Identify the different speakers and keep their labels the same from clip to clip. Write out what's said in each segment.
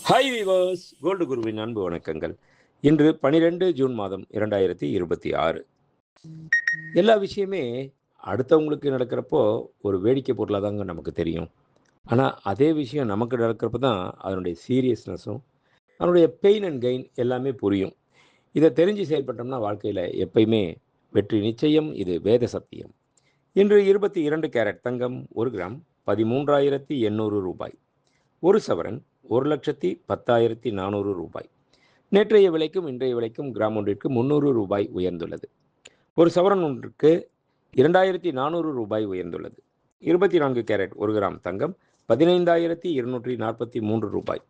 Speaker 1: Hi viewers, gold குருவின் அன்பு வணக்கங்கள். இன்று 12 ஜூன் மாதம் 2026. எல்லா விஷயமே அடுத்தவங்களுக்கு நடக்கிறப்போ ஒரு வேடிக்கை பொருளாக தாங்க நமக்கு தெரியும். ஆனால் அதே விஷயம் நமக்கு நடக்கிறப்ப தான் அதனுடைய சீரியஸ்னஸும் அதனுடைய பெயின் அண்ட் கெயின் எல்லாமே புரியும். இதை தெரிஞ்சு செயல்பட்டோம்னா வாழ்க்கையில் எப்பயுமே வெற்றி நிச்சயம். இது வேத சத்தியம். இன்று 22 கேரட் தங்கம் 1 கிராம் 13,800 ரூபாய். ஒரு சவரன் 1,10,400 ரூபாய். நேற்றைய விலைக்கும் இன்றைய விலைக்கும் கிராம் ஒன்றிற்கு 300 ரூபாய் உயர்ந்துள்ளது. ஒரு சவரன் ஒன்றுக்கு 2,400 ரூபாய் உயர்ந்துள்ளது. 24 கேரட் 1 கிராம் தங்கம் 15,243 ரூபாய்.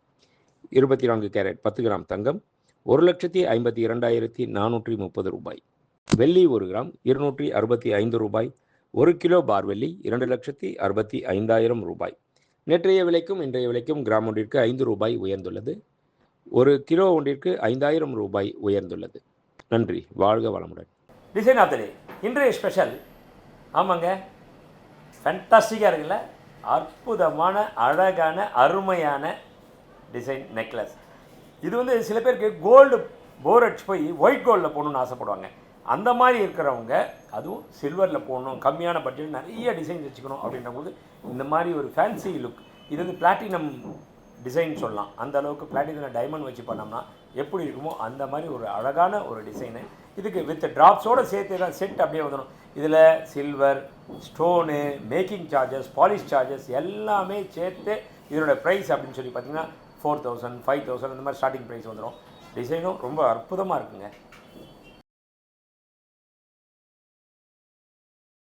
Speaker 1: 24 கேரட் 10 கிராம் தங்கம் 1,52,430 ரூபாய். வெள்ளி 1 கிராம் 265 ரூபாய். 1 கிலோ பார் வெள்ளி 2,65,000 ரூபாய். நேற்றைய விலைக்கும் இன்றைய விலைக்கும் கிராம் ஒன்றிற்கு 5 ரூபாய் உயர்ந்துள்ளது. ஒரு கிலோ ஒன்றிற்கு 5,000 ரூபாய் உயர்ந்துள்ளது. நன்றி. வாழ்க வளமுடன்.
Speaker 2: டிசைன் ஆஃப் த டே இன்றைய ஸ்பெஷல். ஆமாங்க, ஃபேண்டாஸ்டிக்காக இருக்குல்ல, அற்புதமான அழகான அருமையான டிசைன் நெக்லஸ். இது வந்து சில பேருக்கு கோல்டு போர் அடிச்சு போய் ஒயிட் கோல்டில் போகணுன்னு ஆசைப்படுவாங்க. அந்த மாதிரி இருக்கிறவங்க, அதுவும் சில்வரில் போகணும், கம்மியான பட்ஜெட் நிறைய டிசைன்ஸ் வச்சுக்கணும் அப்படின்றபோது இந்த மாதிரி ஒரு ஃபேன்சி லுக். இது வந்து பிளாட்டினம் டிசைன் சொல்லலாம். அந்த அளவுக்கு பிளாட்டினம் டைமண்ட் வச்சு பண்ணோம்னா எப்படி இருக்குமோ அந்த மாதிரி ஒரு அழகான ஒரு டிசைனு. இதுக்கு வித் ட்ராப்ஸோடு சேர்த்து தான் செட் அப்படியே வந்துடும். இதில் silver, stone, making charges, polish charges எல்லாமே சேர்த்து இதனோட ப்ரைஸ் அப்படின்னு சொல்லி பார்த்தீங்கன்னா 4,000, 5,000 இந்த மாதிரி ஸ்டார்டிங் ப்ரைஸ் வந்துடும். டிசைனும் ரொம்ப அற்புதமாக இருக்குங்க.